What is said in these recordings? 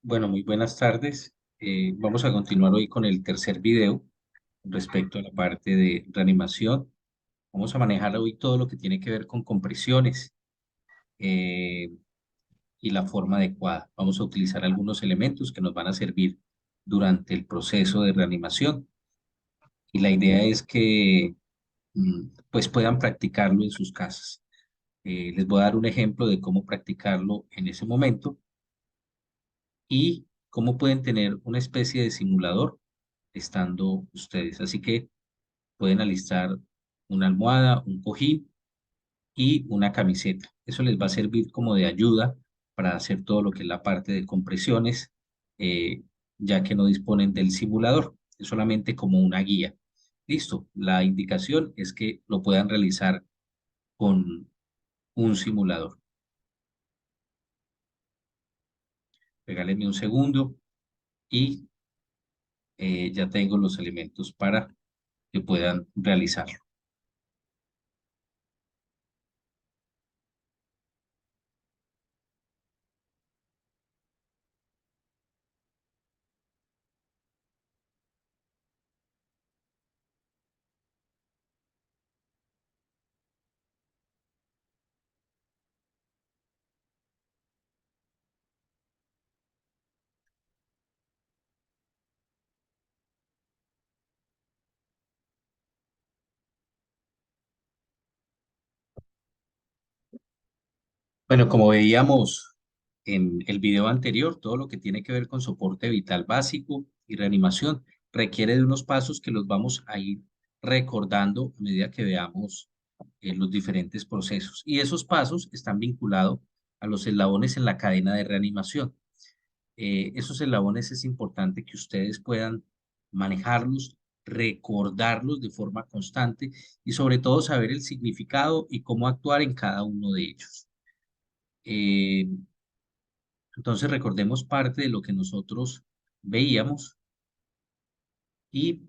Bueno, muy buenas tardes. Vamos a continuar hoy con el tercer video respecto a la parte de reanimación. Vamos a manejar hoy todo lo que tiene que ver con compresiones eh, y la forma adecuada. Vamos a utilizar algunos elementos que nos van a servir durante el proceso de reanimación y la idea es que pues puedan practicarlo en sus casas. Les voy a dar un ejemplo de cómo practicarlo en ese momento y cómo pueden tener una especie de simulador estando ustedes. Así que pueden alistar una almohada, un cojín y una camiseta. Eso les va a servir como de ayuda para hacer todo lo que es la parte de compresiones, eh, ya que no disponen del simulador, es solamente como una guía. Listo, la indicación es que lo puedan realizar con un simulador. Regálenme un segundo y ya tengo los elementos para que puedan realizarlo. Bueno, como veíamos en el video anterior, todo lo que tiene que ver con soporte vital básico y reanimación requiere de unos pasos que los vamos a ir recordando a medida que veamos los diferentes procesos. Y esos pasos están vinculados a los eslabones en la cadena de reanimación. Esos eslabones es importante que ustedes puedan manejarlos, recordarlos de forma constante y sobre todo saber el significado y cómo actuar en cada uno de ellos. Eh, entonces recordemos parte de lo que nosotros veíamos y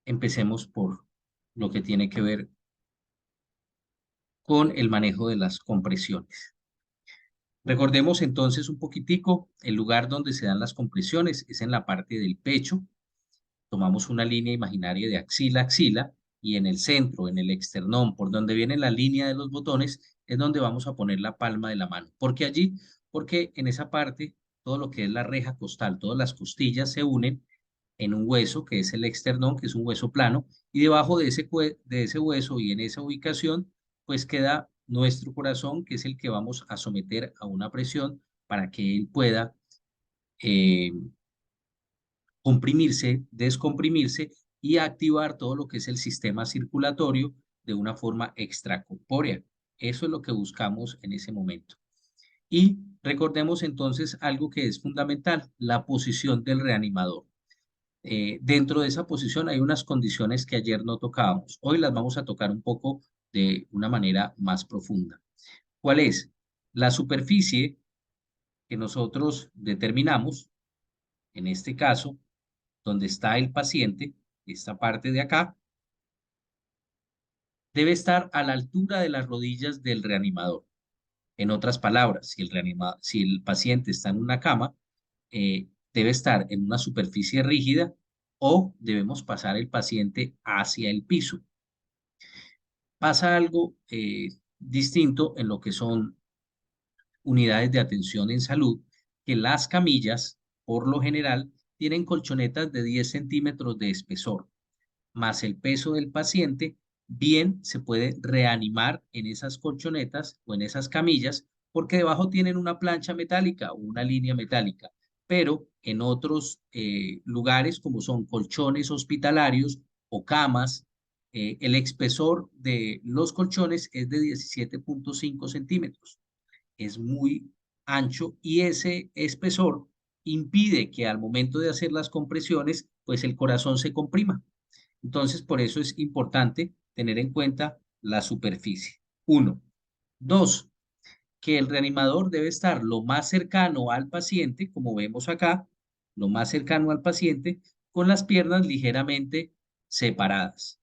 empecemos por lo que tiene que ver con el manejo de las compresiones. Recordemos entonces un poquitico, el lugar donde se dan las compresiones es en la parte del pecho. Tomamos una línea imaginaria de axila a axila y en el centro, en el esternón, por donde viene la línea de los botones, es donde vamos a poner la palma de la mano. ¿Por qué allí? Porque en esa parte, todo lo que es la reja costal, todas las costillas se unen en un hueso que es el esternón, que es un hueso plano, y debajo de ese hueso y en esa ubicación, pues queda nuestro corazón, que es el que vamos a someter a una presión para que él pueda eh, comprimirse, descomprimirse y activar todo lo que es el sistema circulatorio de una forma extracorpórea. Eso es lo que buscamos en ese momento. Y recordemos entonces algo que es fundamental, la posición del reanimador. Dentro de esa posición hay unas condiciones que ayer no tocábamos. Hoy las vamos a tocar un poco de una manera más profunda. ¿Cuál es? La superficie que nosotros determinamos, en este caso, donde está el paciente, esta parte de acá, debe estar a la altura de las rodillas del reanimador. En otras palabras, si el paciente está en una cama, debe estar en una superficie rígida o debemos pasar el paciente hacia el piso. Pasa algo distinto en lo que son unidades de atención en salud, que las camillas, por lo general, tienen colchonetas de 10 centímetros de espesor, más el peso del paciente, bien se puede reanimar en esas colchonetas o en esas camillas, porque debajo tienen una plancha metálica o una línea metálica. Pero en otros lugares, como son colchones hospitalarios o camas, el espesor de los colchones es de 17,5 centímetros. Es muy ancho y ese espesor impide que al momento de hacer las compresiones, pues el corazón se comprima. Entonces, por eso es importante tener en cuenta la superficie. Uno. Dos, que el reanimador debe estar lo más cercano al paciente, como vemos acá, lo más cercano al paciente, con las piernas ligeramente separadas,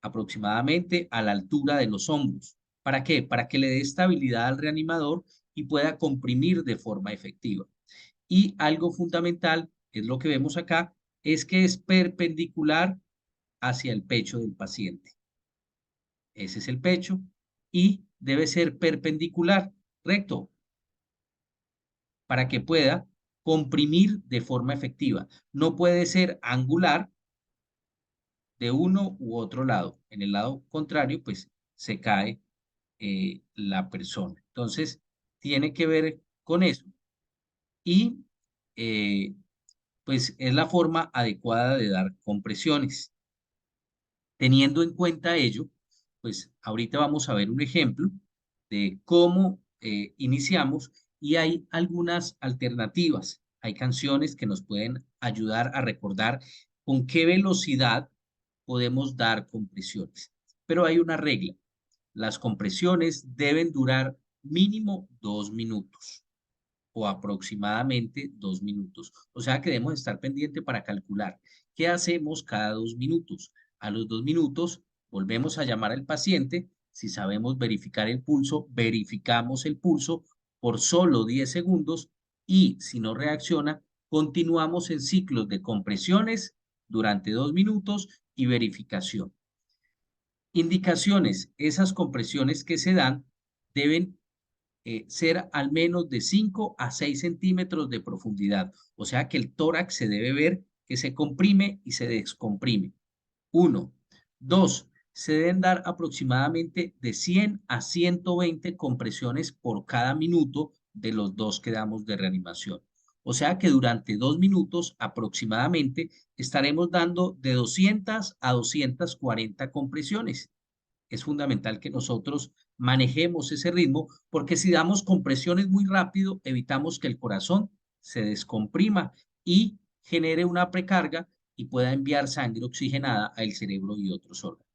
aproximadamente a la altura de los hombros. ¿Para qué? Para que le dé estabilidad al reanimador y pueda comprimir de forma efectiva. Y algo fundamental, es lo que vemos acá, es que es perpendicular hacia el pecho del paciente. Ese es el pecho y debe ser perpendicular, recto, para que pueda comprimir de forma efectiva. No puede ser angular de uno u otro lado. En el lado contrario, pues se cae la persona. Entonces, tiene que ver con eso. Y pues es la forma adecuada de dar compresiones. Teniendo en cuenta ello, pues ahorita vamos a ver un ejemplo de cómo iniciamos y hay algunas alternativas. Hay canciones que nos pueden ayudar a recordar con qué velocidad podemos dar compresiones. Pero hay una regla. Las compresiones deben durar mínimo 2 minutos o aproximadamente 2 minutos. O sea que debemos estar pendiente para calcular qué hacemos cada 2 minutos. A los 2 minutos volvemos a llamar al paciente. Si sabemos verificar el pulso, verificamos el pulso por solo 10 segundos y si no reacciona, continuamos en ciclos de compresiones durante 2 minutos y verificación. Indicaciones, esas compresiones que se dan deben ser al menos de 5 a 6 centímetros de profundidad. O sea que el tórax se debe ver que se comprime y se descomprime. Uno. Dos. Se deben dar aproximadamente de 100 a 120 compresiones por cada minuto de los dos que damos de reanimación. O sea que durante 2 minutos aproximadamente estaremos dando de 200 a 240 compresiones. Es fundamental que nosotros manejemos ese ritmo porque si damos compresiones muy rápido, evitamos que el corazón se descomprima y genere una precarga y pueda enviar sangre oxigenada al cerebro y otros órganos.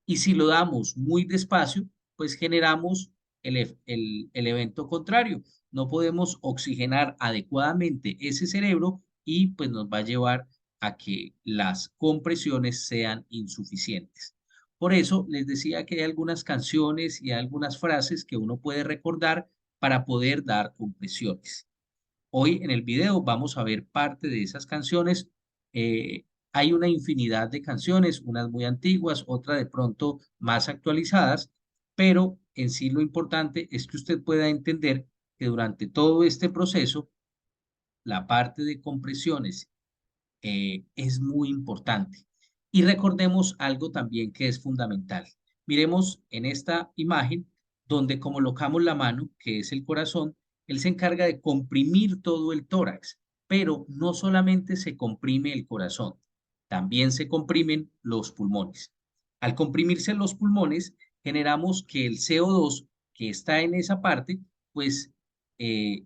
Y si lo damos muy despacio, pues generamos el evento contrario. No podemos oxigenar adecuadamente ese cerebro y pues nos va a llevar a que las compresiones sean insuficientes. Por eso les decía que hay algunas canciones y algunas frases que uno puede recordar para poder dar compresiones. Hoy en el video vamos a ver parte de esas canciones. Eh, Hay una infinidad de canciones, unas muy antiguas, otras de pronto más actualizadas, pero en sí lo importante es que usted pueda entender que durante todo este proceso, la parte de compresiones es muy importante. Y recordemos algo también que es fundamental. Miremos en esta imagen donde colocamos la mano, que es el corazón, él se encarga de comprimir todo el tórax, pero no solamente se comprime el corazón, también se comprimen los pulmones. Al comprimirse los pulmones, generamos que el CO2 que está en esa parte, pues eh,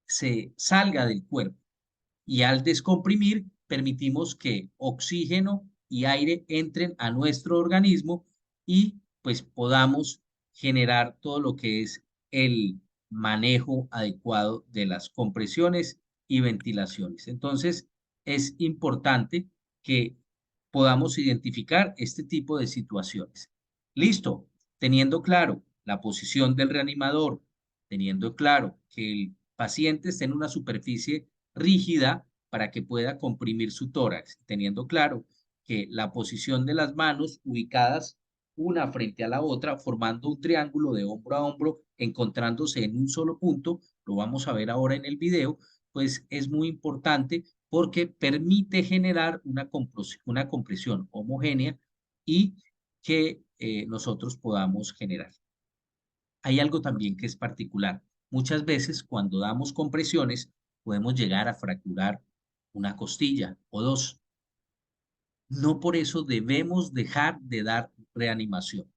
se salga del cuerpo y al descomprimir permitimos que oxígeno y aire entren a nuestro organismo y pues podamos generar todo lo que es el manejo adecuado de las compresiones y ventilaciones. Entonces, es importante que podamos identificar este tipo de situaciones. Listo, teniendo claro la posición del reanimador, teniendo claro que el paciente está en una superficie rígida para que pueda comprimir su tórax, teniendo claro que la posición de las manos ubicadas una frente a la otra, formando un triángulo de hombro a hombro, encontrándose en un solo punto, lo vamos a ver ahora en el video, pues es muy importante porque permite generar una compresión homogénea y que nosotros podamos generar. Hay algo también que es particular. Muchas veces cuando damos compresiones podemos llegar a fracturar una costilla o dos. No por eso debemos dejar de dar reanimación.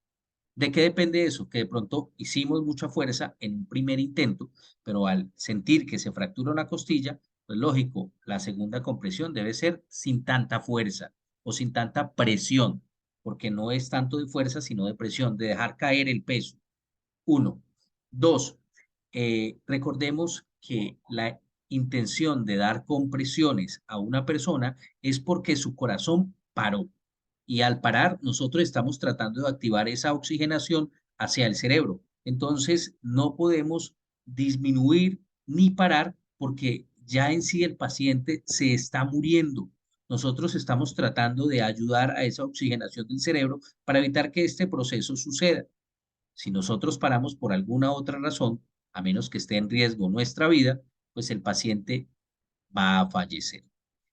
¿De qué depende eso? Que de pronto hicimos mucha fuerza en un primer intento, pero al sentir que se fractura una costilla, pues lógico, la segunda compresión debe ser sin tanta fuerza o sin tanta presión, porque no es tanto de fuerza, sino de presión, de dejar caer el peso. Uno. Dos, recordemos que la intención de dar compresiones a una persona es porque su corazón paró. Y al parar, nosotros estamos tratando de activar esa oxigenación hacia el cerebro. Entonces, no podemos disminuir ni parar porque ya en sí el paciente se está muriendo. Nosotros estamos tratando de ayudar a esa oxigenación del cerebro para evitar que este proceso suceda. Si nosotros paramos por alguna otra razón, a menos que esté en riesgo nuestra vida, pues el paciente va a fallecer.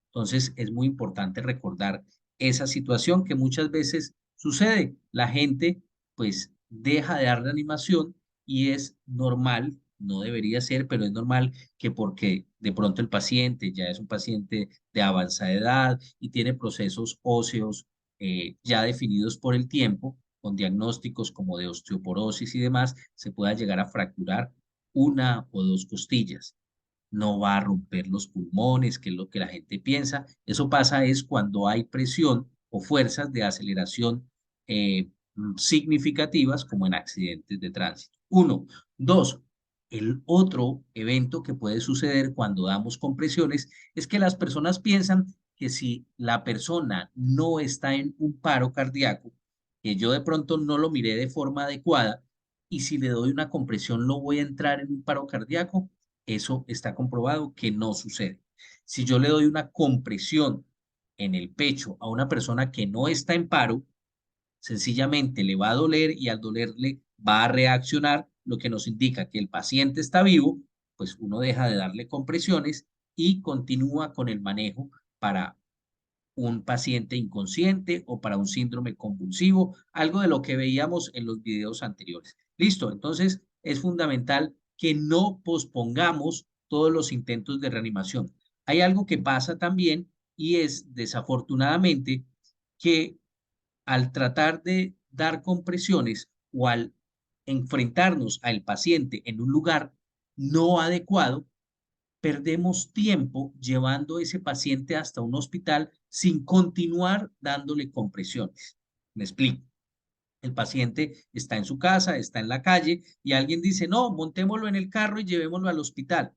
Entonces, es muy importante recordar esa situación que muchas veces sucede. La gente, pues, deja de dar reanimación y es normal, no debería ser, pero es normal que porque de pronto el paciente ya es un paciente de avanzada edad y tiene procesos óseos ya definidos por el tiempo, con diagnósticos como de osteoporosis y demás, se pueda llegar a fracturar una o dos costillas. No va a romper los pulmones, que es lo que la gente piensa. Eso pasa es cuando hay presión o fuerzas de aceleración significativas, como en accidentes de tránsito. Uno. Dos, el otro evento que puede suceder cuando damos compresiones es que las personas piensan que si la persona no está en un paro cardíaco, que yo de pronto no lo miré de forma adecuada, y si le doy una compresión lo voy a entrar en un paro cardíaco. Eso está comprobado que no sucede. Si yo le doy una compresión en el pecho a una persona que no está en paro, sencillamente le va a doler y al dolerle va a reaccionar, lo que nos indica que el paciente está vivo, pues uno deja de darle compresiones y continúa con el manejo para un paciente inconsciente o para un síndrome convulsivo, algo de lo que veíamos en los videos anteriores. Listo, entonces es fundamental que no pospongamos todos los intentos de reanimación. Hay algo que pasa también y es desafortunadamente que al tratar de dar compresiones o al enfrentarnos al paciente en un lugar no adecuado, perdemos tiempo llevando a ese paciente hasta un hospital sin continuar dándole compresiones. Me explico. El paciente está en su casa, está en la calle y alguien dice, no, montémoslo en el carro y llevémoslo al hospital.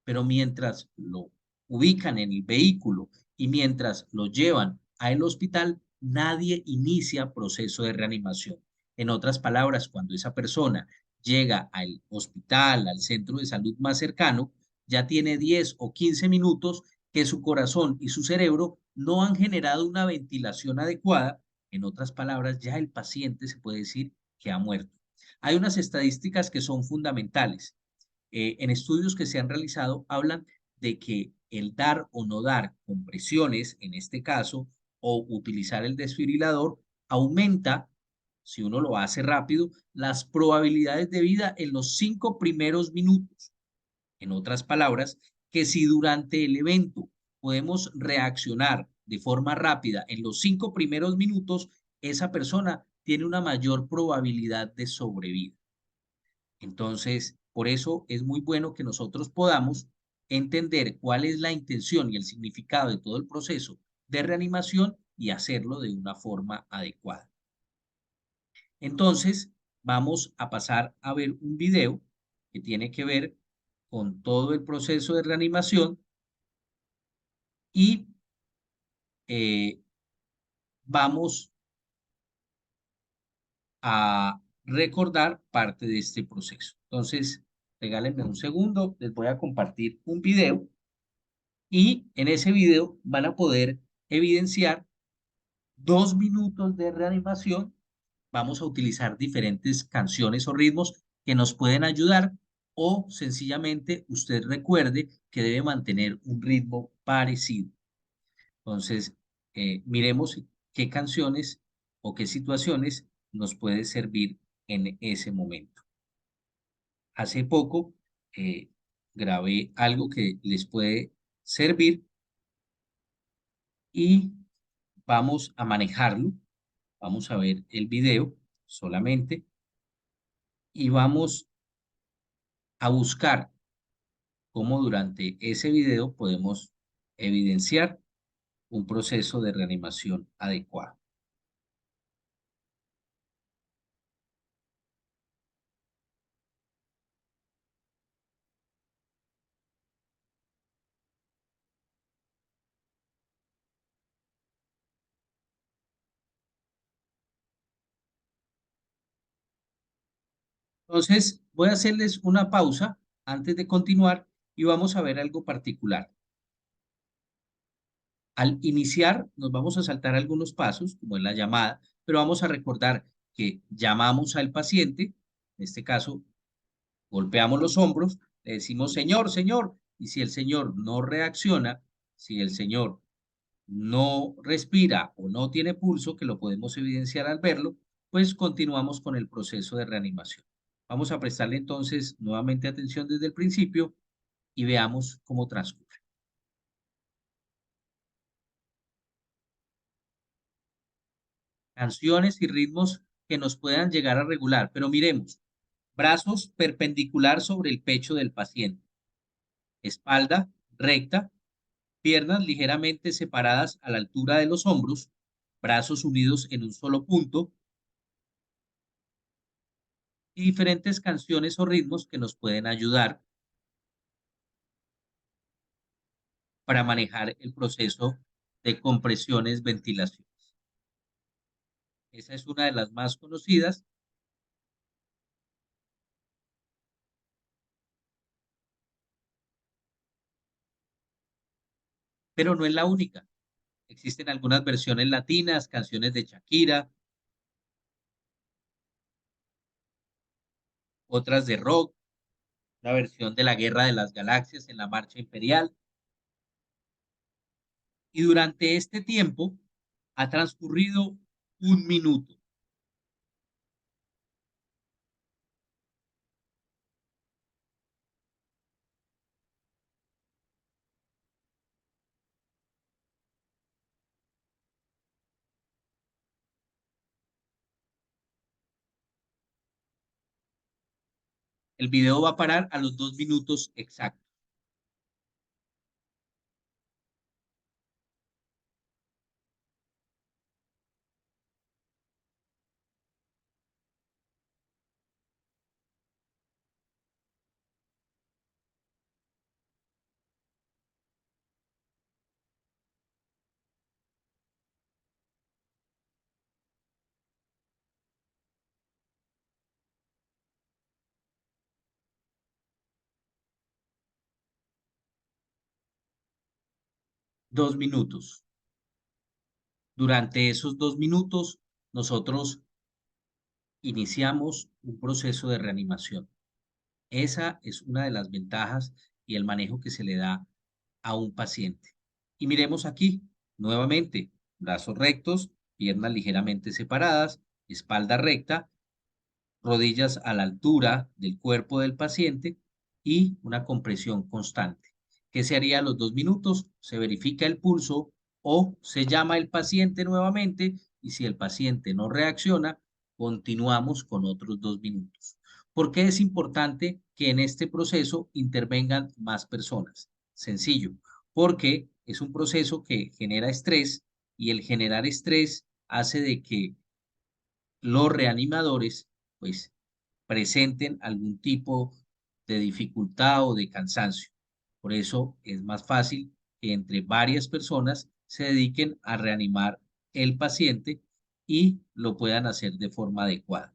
Pero mientras lo ubican en el vehículo y mientras lo llevan al hospital, nadie inicia proceso de reanimación. En otras palabras, cuando esa persona llega al hospital, al centro de salud más cercano, ya tiene 10 o 15 minutos que su corazón y su cerebro no han generado una ventilación adecuada. En otras palabras, ya el paciente se puede decir que ha muerto. Hay unas estadísticas que son fundamentales. En estudios que se han realizado hablan de que el dar o no dar compresiones, en este caso, o utilizar el desfibrilador, aumenta, si uno lo hace rápido, las probabilidades de vida en los 5 primeros minutos. En otras palabras, que si durante el evento podemos reaccionar de forma rápida en los 5 primeros minutos, esa persona tiene una mayor probabilidad de sobrevivir. Entonces, por eso es muy bueno que nosotros podamos entender cuál es la intención y el significado de todo el proceso de reanimación y hacerlo de una forma adecuada. Entonces, vamos a pasar a ver un video que tiene que ver con todo el proceso de reanimación y vamos a recordar parte de este proceso. Entonces, regálenme un segundo, les voy a compartir un video. Y en ese video van a poder evidenciar 2 minutos de reanimación. Vamos a utilizar diferentes canciones o ritmos que nos pueden ayudar o sencillamente usted recuerde que debe mantener un ritmo parecido. Entonces, miremos qué canciones o qué situaciones nos puede servir en ese momento. Hace poco grabé algo que les puede servir y vamos a manejarlo. Vamos a ver el video solamente y vamos a buscar cómo durante ese video podemos evidenciar un proceso de reanimación adecuado. Entonces, Voy a hacerles una pausa antes de continuar y vamos a ver algo particular. Al iniciar, nos vamos a saltar algunos pasos, como en la llamada, pero vamos a recordar que llamamos al paciente, en este caso, golpeamos los hombros, le decimos, señor, señor, y si el señor no reacciona, si el señor no respira o no tiene pulso, que lo podemos evidenciar al verlo, pues continuamos con el proceso de reanimación. Vamos a prestarle entonces nuevamente atención desde el principio y veamos cómo transcurre. Canciones y ritmos que nos puedan llegar a regular, pero miremos, brazos perpendicular sobre el pecho del paciente, espalda recta, piernas ligeramente separadas a la altura de los hombros, brazos unidos en un solo punto y diferentes canciones o ritmos que nos pueden ayudar para manejar el proceso de compresiones, ventilaciones. Esa es una de las más conocidas, pero no es la única. Existen algunas versiones latinas, canciones de Shakira, otras de rock, la versión de la Guerra de las Galaxias en la Marcha Imperial. Y durante este tiempo ha transcurrido un minuto. El video va a parar a los 2 minutos exactos. 2 minutos. Durante esos 2 minutos, nosotros iniciamos un proceso de reanimación. Esa es una de las ventajas y el manejo que se le da a un paciente. Y miremos aquí, nuevamente, brazos rectos, piernas ligeramente separadas, espalda recta, rodillas a la altura del cuerpo del paciente y una compresión constante. ¿Qué se haría a los 2 minutos? Se verifica el pulso o se llama el paciente nuevamente y si el paciente no reacciona, continuamos con otros 2 minutos. ¿Por qué es importante que en este proceso intervengan más personas? Sencillo, porque es un proceso que genera estrés y el generar estrés hace de que los reanimadores pues presenten algún tipo de dificultad o de cansancio. Por eso es más fácil que entre varias personas se dediquen a reanimar el paciente y lo puedan hacer de forma adecuada.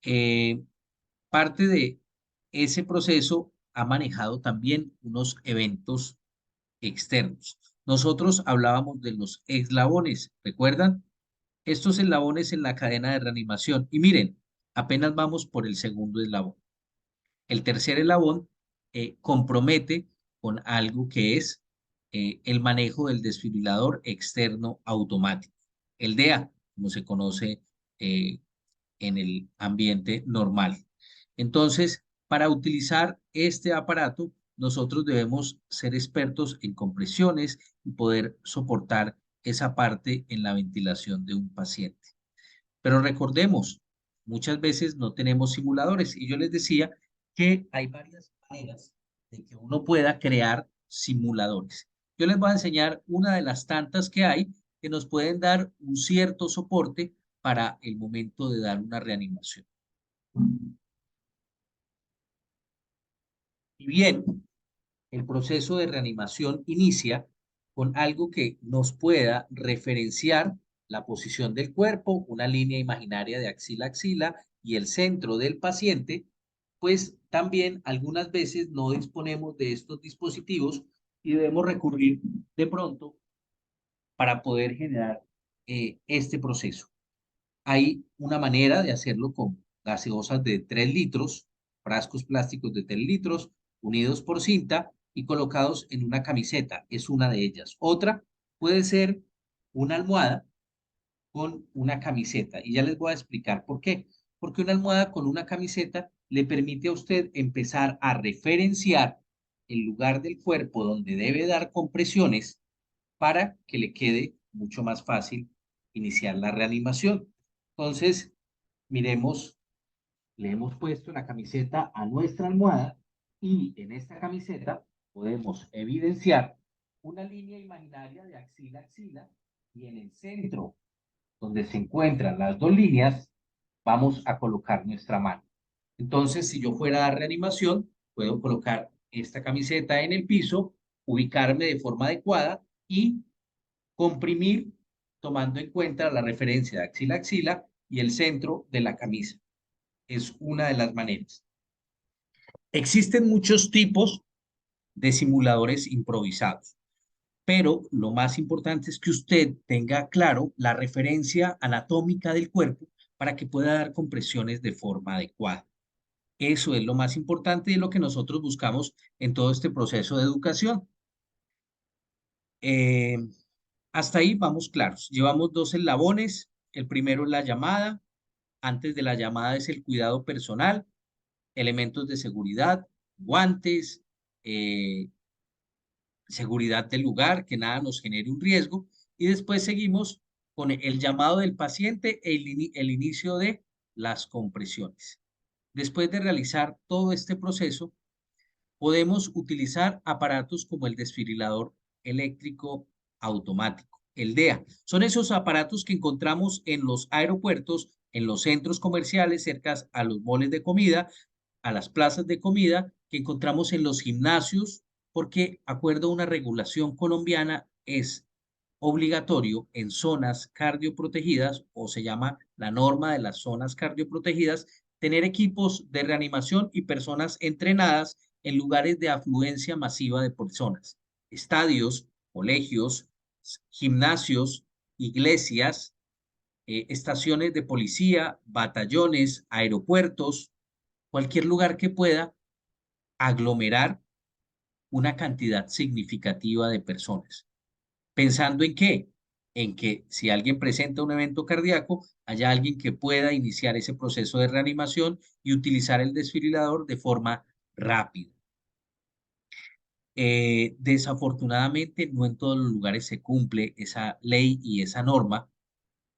Eh, Parte de ese proceso ha manejado también unos eventos externos. Nosotros hablábamos de los eslabones, ¿recuerdan? Estos eslabones en la cadena de reanimación. Y miren, apenas vamos por el segundo eslabón. El tercer eslabón compromete con algo que es el manejo del desfibrilador externo automático, el DEA, como se conoce eh, en el ambiente normal. Entonces, para utilizar este aparato, nosotros debemos ser expertos en compresiones y poder soportar esa parte en la ventilación de un paciente. Pero recordemos, muchas veces no tenemos simuladores y yo les decía que hay varias maneras de que uno pueda crear simuladores. Yo les voy a enseñar una de las tantas que hay que nos pueden dar un cierto soporte para el momento de dar una reanimación. Y bien, el proceso de reanimación inicia con algo que nos pueda referenciar la posición del cuerpo, una línea imaginaria de axila a axila y el centro del paciente pues también algunas veces no disponemos de estos dispositivos y debemos recurrir de pronto para poder generar este proceso. Hay una manera de hacerlo con gaseosas de 3 litros, frascos plásticos de 3 litros, unidos por cinta y colocados en una camiseta. Es una de ellas. Otra puede ser una almohada con una camiseta. Y ya les voy a explicar por qué. Porque una almohada con una camiseta le permite a usted empezar a referenciar el lugar del cuerpo donde debe dar compresiones para que le quede mucho más fácil iniciar la reanimación. Entonces, miremos, le hemos puesto la camiseta a nuestra almohada y en esta camiseta podemos evidenciar una línea imaginaria de axila a axila y en el centro, donde se encuentran las dos líneas, vamos a colocar nuestra mano. Entonces, si yo fuera a dar reanimación, puedo colocar esta camiseta en el piso, ubicarme de forma adecuada y comprimir tomando en cuenta la referencia de axila a axila y el centro de la camisa. Es una de las maneras. Existen muchos tipos de simuladores improvisados, pero lo más importante es que usted tenga claro la referencia anatómica del cuerpo para que pueda dar compresiones de forma adecuada. Eso es lo más importante y lo que nosotros buscamos en todo este proceso de educación. Eh, Hasta ahí vamos claros. Llevamos dos eslabones. El primero es la llamada. Antes de la llamada es el cuidado personal, elementos de seguridad, guantes, eh, seguridad del lugar, que nada nos genere un riesgo. Y después seguimos con el llamado del paciente e el inicio de las compresiones. Después de realizar todo este proceso, podemos utilizar aparatos como el desfibrilador eléctrico automático, el DEA. Son esos aparatos que encontramos en los aeropuertos, en los centros comerciales, cerca a los moles de comida, a las plazas de comida, que encontramos en los gimnasios, porque, acuerdo a una regulación colombiana, es obligatorio en zonas cardioprotegidas, o se llama la norma de las zonas cardioprotegidas, tener equipos de reanimación y personas entrenadas en lugares de afluencia masiva de personas, estadios, colegios, gimnasios, iglesias, estaciones de policía, batallones, aeropuertos, cualquier lugar que pueda aglomerar una cantidad significativa de personas. ¿Pensando en qué? En que si alguien presenta un evento cardíaco, haya alguien que pueda iniciar ese proceso de reanimación y utilizar el desfibrilador de forma rápida. Desafortunadamente, no en todos los lugares se cumple esa ley y esa norma,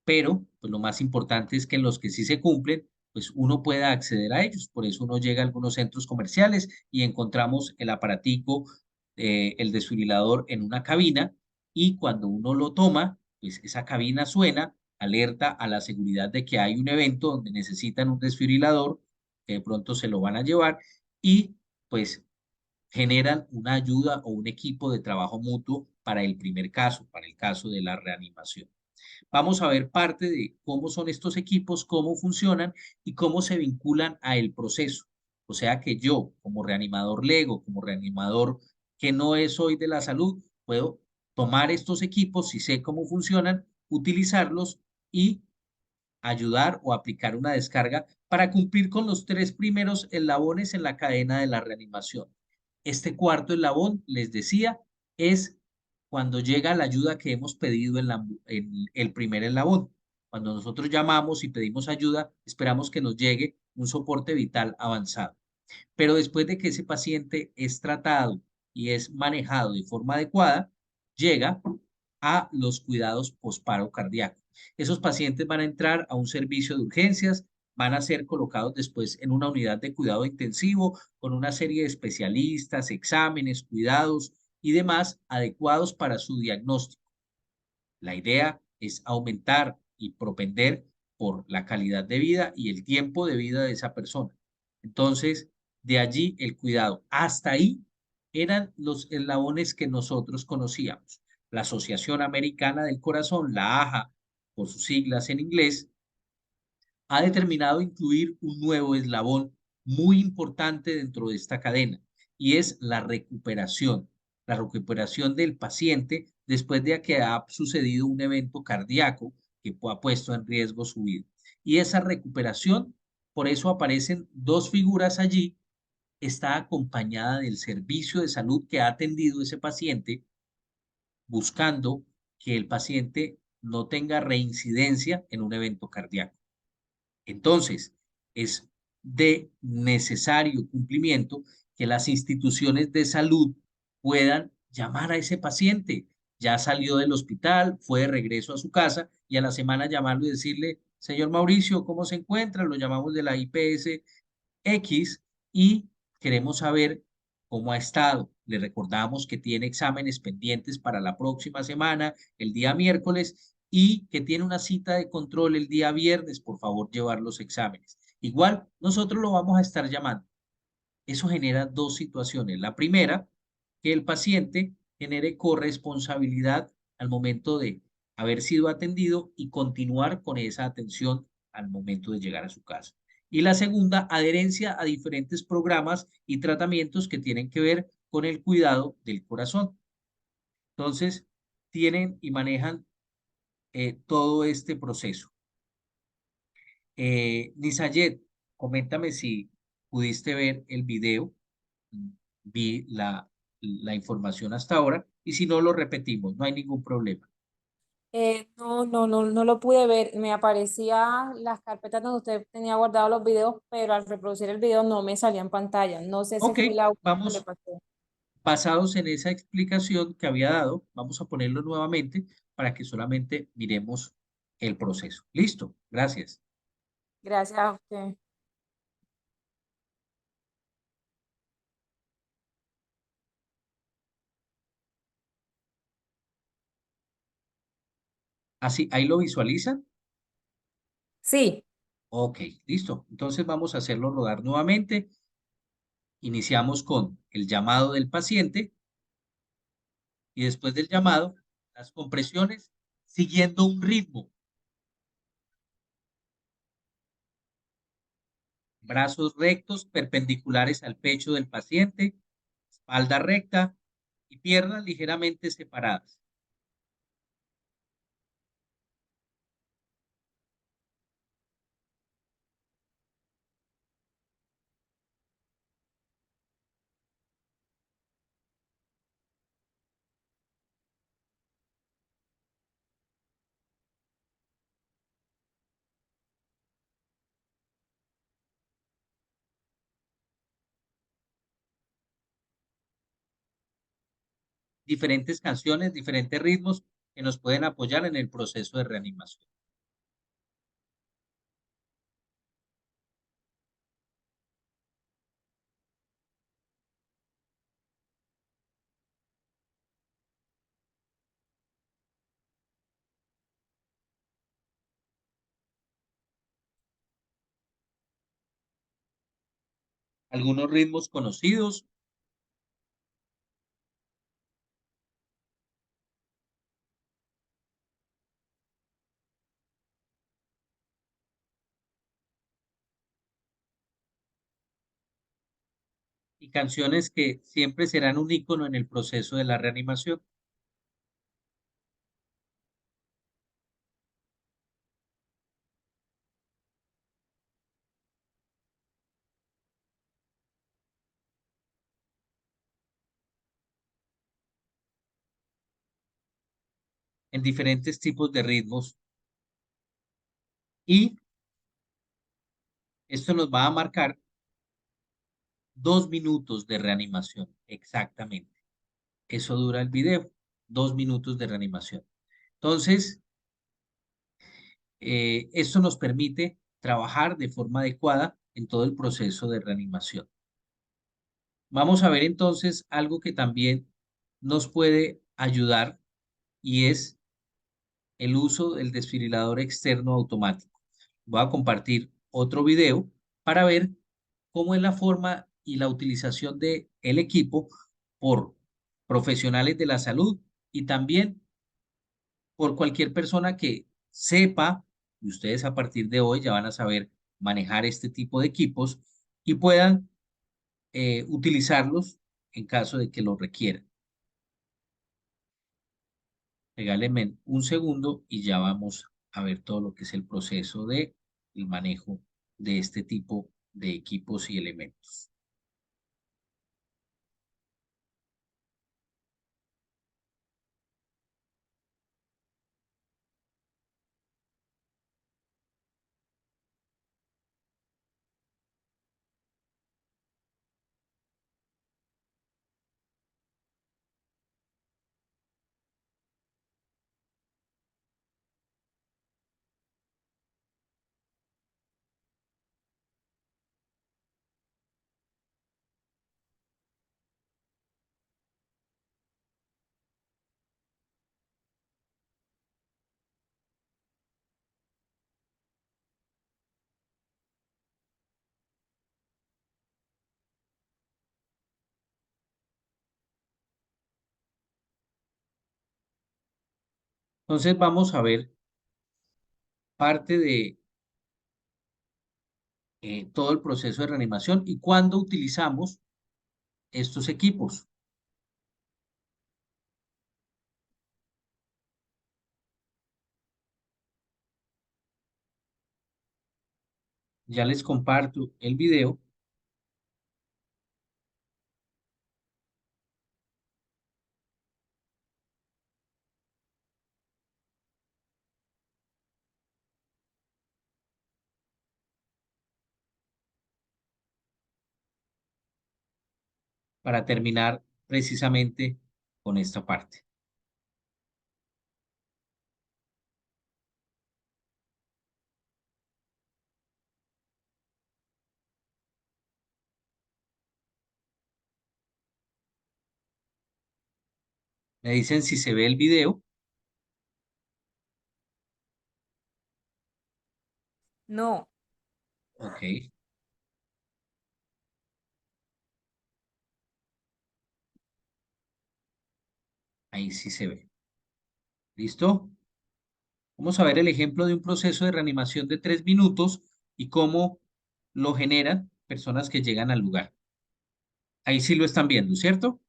pero pues, lo más importante es que en los que sí se cumplen, pues uno pueda acceder a ellos. Por eso uno llega a algunos centros comerciales y encontramos el aparatico, el desfibrilador en una cabina y cuando uno lo toma, pues esa cabina suena, alerta a la seguridad de que hay un evento donde necesitan un desfibrilador, que de pronto se lo van a llevar y pues generan una ayuda o un equipo de trabajo mutuo para el primer caso, para el caso de la reanimación. Vamos a ver parte de cómo son estos equipos, cómo funcionan y cómo se vinculan a el proceso. O sea que yo, como reanimador lego, como reanimador que no es hoy de la salud, puedo tomar estos equipos, si sé cómo funcionan, utilizarlos y ayudar o aplicar una descarga para cumplir con los tres primeros eslabones en la cadena de la reanimación. Este cuarto eslabón, les decía, es cuando llega la ayuda que hemos pedido en el primer eslabón. Cuando nosotros llamamos y pedimos ayuda, esperamos que nos llegue un soporte vital avanzado. Pero después de que ese paciente es tratado y es manejado de forma adecuada, llega a los cuidados posparo cardíaco. Esos pacientes van a entrar a un servicio de urgencias, van a ser colocados después en una unidad de cuidado intensivo con una serie de especialistas, exámenes, cuidados y demás adecuados para su diagnóstico. La idea es aumentar y propender por la calidad de vida y el tiempo de vida de esa persona. Entonces, de allí el cuidado. Hasta ahí eran los eslabones que nosotros conocíamos. La Asociación Americana del Corazón, la AHA, por sus siglas en inglés, ha determinado incluir un nuevo eslabón muy importante dentro de esta cadena y es la recuperación del paciente después de que ha sucedido un evento cardíaco que ha puesto en riesgo su vida. Y esa recuperación, por eso aparecen dos figuras allí, está acompañada del servicio de salud que ha atendido ese paciente, buscando que el paciente no tenga reincidencia en un evento cardíaco. Entonces, es de necesario cumplimiento que las instituciones de salud puedan llamar a ese paciente. Ya salió del hospital, fue de regreso a su casa y a la semana llamarlo y decirle, señor Mauricio, ¿cómo se encuentra? Lo llamamos de la IPS X y queremos saber cómo ha estado. Le recordamos que tiene exámenes pendientes para la próxima semana, el día miércoles, y que tiene una cita de control el día viernes. Por favor, llevar los exámenes. Igual, nosotros lo vamos a estar llamando. Eso genera dos situaciones. La primera, que el paciente genere corresponsabilidad al momento de haber sido atendido y continuar con esa atención al momento de llegar a su casa. Y la segunda, adherencia a diferentes programas y tratamientos que tienen que ver con el cuidado del corazón. Entonces, tienen y manejan todo este proceso. Nisayet, coméntame si pudiste ver el video. Vi la información hasta ahora y si no lo repetimos, no hay ningún problema. No lo pude ver. Me aparecía las carpetas donde usted tenía guardados los videos, pero al reproducir el video no me salía en pantalla. No sé si Ok, fue la que le vamos pasó. basados en esa explicación que había dado, vamos a ponerlo nuevamente para que solamente miremos el proceso. Listo, gracias. Gracias a usted. Así, ahí lo visualizan. Sí, Ok, listo. Entonces vamos a hacerlo rodar nuevamente. Iniciamos con el llamado del paciente y después del llamado, las compresiones siguiendo un ritmo. Brazos rectos perpendiculares al pecho del paciente, espalda recta y piernas ligeramente separadas. Diferentes canciones, diferentes ritmos que nos pueden apoyar en el proceso de reanimación. Algunos ritmos conocidos y canciones que siempre serán un icono en el proceso de la reanimación. En diferentes tipos de ritmos y esto nos va a marcar 2 minutos de reanimación, exactamente. Eso dura el video, 2 minutos de reanimación. Entonces, esto nos permite trabajar de forma adecuada en todo el proceso de reanimación. Vamos a ver entonces algo que también nos puede ayudar y es el uso del desfibrilador externo automático. Voy a compartir otro video para ver cómo es la forma y la utilización de el equipo por profesionales de la salud y también por cualquier persona que sepa, y ustedes a partir de hoy ya van a saber manejar este tipo de equipos y puedan utilizarlos en caso de que lo requieran. Regálenme un segundo y ya vamos a ver todo lo que es el proceso de el manejo de este tipo de equipos y elementos. Entonces vamos a ver parte de todo el proceso de reanimación y cuándo utilizamos estos equipos. Ya les comparto el video para terminar precisamente con esta parte. Me dicen si se ve el video. No, Ok, ahí sí se ve. ¿Listo? Vamos a ver el ejemplo de un proceso de reanimación de 3 minutos y cómo lo generan personas que llegan al lugar. Ahí sí lo están viendo, ¿cierto?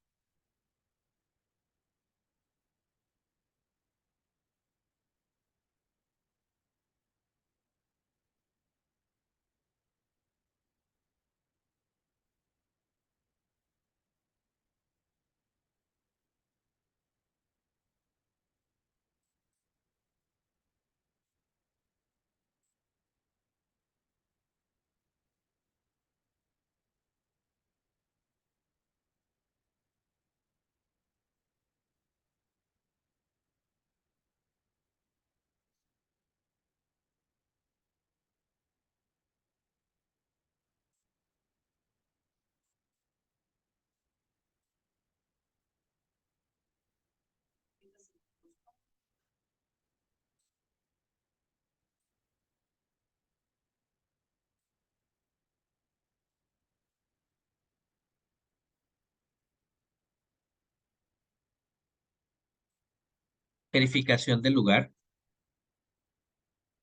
Verificación del lugar.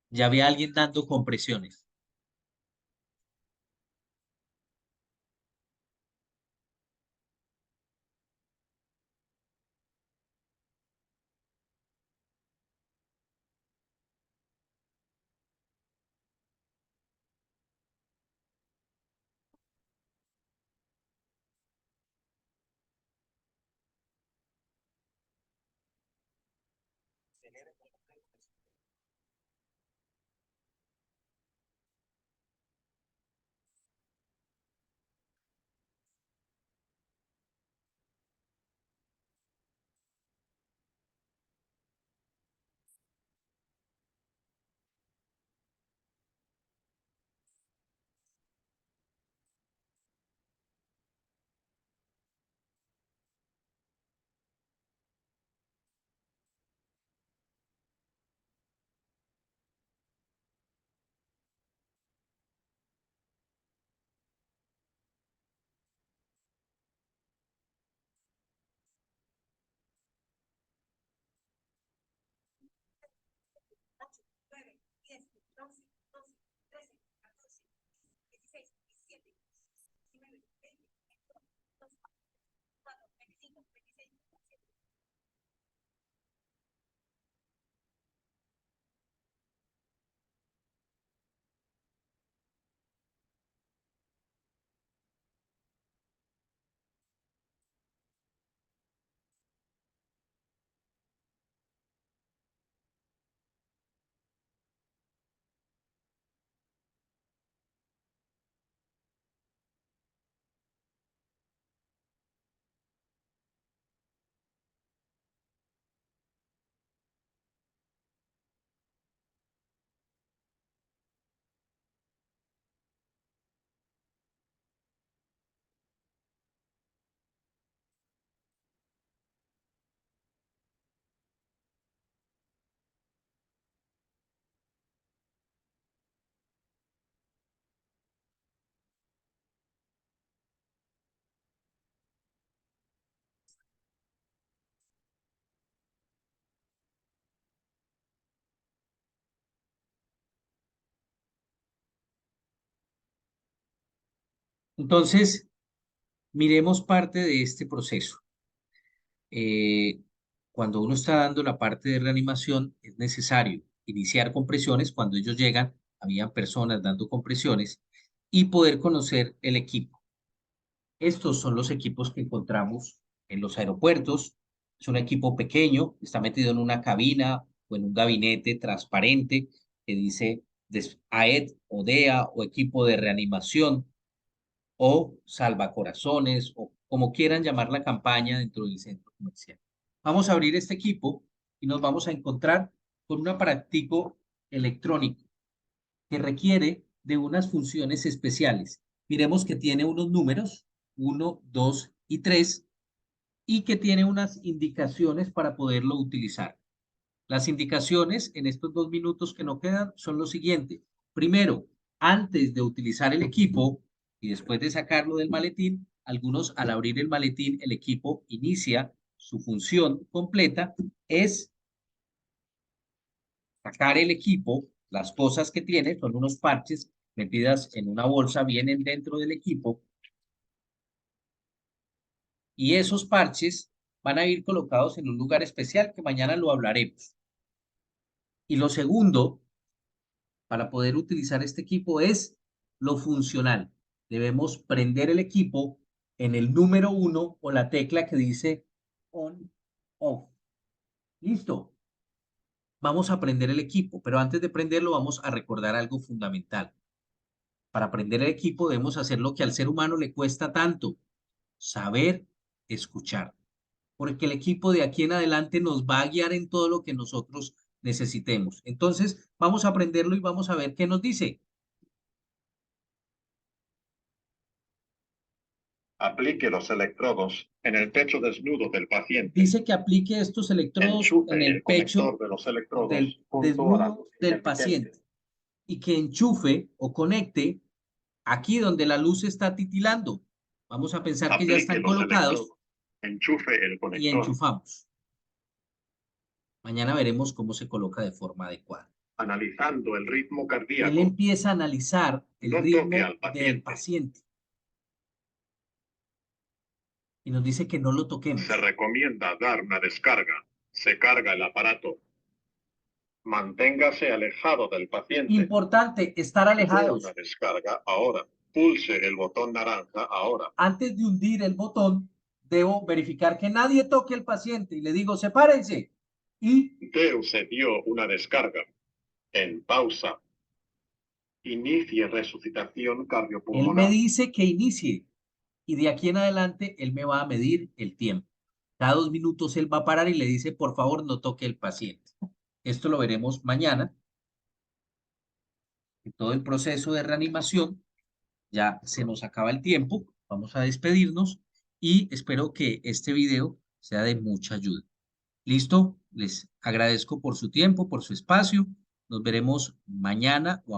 Ya había alguien dando compresiones. Entonces, miremos parte de este proceso. Eh, Cuando uno está dando la parte de reanimación, es necesario iniciar compresiones. Cuando ellos llegan, habían personas dando compresiones y poder conocer el equipo. Estos son los equipos que encontramos en los aeropuertos. Es un equipo pequeño, está metido en una cabina o en un gabinete transparente que dice AED o DEA o equipo de reanimación o salvacorazones o como quieran llamar la campaña dentro del centro comercial. Vamos a abrir este equipo y nos vamos a encontrar con un aparatico electrónico que requiere de unas funciones especiales. Miremos que tiene unos números, 1, 2 y 3, y que tiene unas indicaciones para poderlo utilizar. Las indicaciones en estos 2 minutos que nos quedan son lo siguiente. Primero, antes de utilizar el equipo y después de sacarlo del maletín, algunos al abrir el maletín, el equipo inicia su función completa, es sacar el equipo, las cosas que tiene, son unos parches metidas en una bolsa, vienen dentro del equipo, y esos parches van a ir colocados en un lugar especial que mañana lo hablaremos. Y lo segundo, para poder utilizar este equipo es lo funcional. Debemos prender el equipo en el número 1 o la tecla que dice on, off. Listo. Vamos a prender el equipo, pero antes de prenderlo vamos a recordar algo fundamental. Para aprender el equipo debemos hacer lo que al ser humano le cuesta tanto, saber escuchar, porque el equipo de aquí en adelante nos va a guiar en todo lo que nosotros necesitemos. Entonces, vamos a aprenderlo y vamos a ver qué nos dice. Aplique los electrodos en el pecho desnudo del paciente. Dice que aplique estos electrodos Enchufe en el el pecho conector de los electrodos del junto a la desnudo luz del intermitente. paciente y que enchufe o conecte aquí donde la luz está titilando. Vamos a pensar que ya Aplique están los colocados electrodos. Enchufe el y conector. enchufamos. Mañana veremos cómo se coloca de forma adecuada. Analizando el ritmo Él cardíaco. empieza a analizar el No ritmo toque al del paciente. paciente y nos dice que no lo toquemos. Se recomienda dar una descarga. Se carga el aparato. Manténgase alejado del paciente. Importante, estar Dé alejados. una descarga ahora. Pulse el botón naranja ahora. Antes de hundir el botón, debo verificar que nadie toque al paciente y le digo, sepárense. Y Deu se dio una descarga. En pausa. Inicie resucitación él me cardiopulmonar. dice que inicie. Y de aquí en adelante, él me va a medir el tiempo. Cada 2 minutos él va a parar y le dice, por favor, no toque al paciente. Esto lo veremos mañana. En todo el proceso de reanimación, ya se nos acaba el tiempo. Vamos a despedirnos y espero que este video sea de mucha ayuda. ¿Listo? Les agradezco por su tiempo, por su espacio. Nos veremos mañana o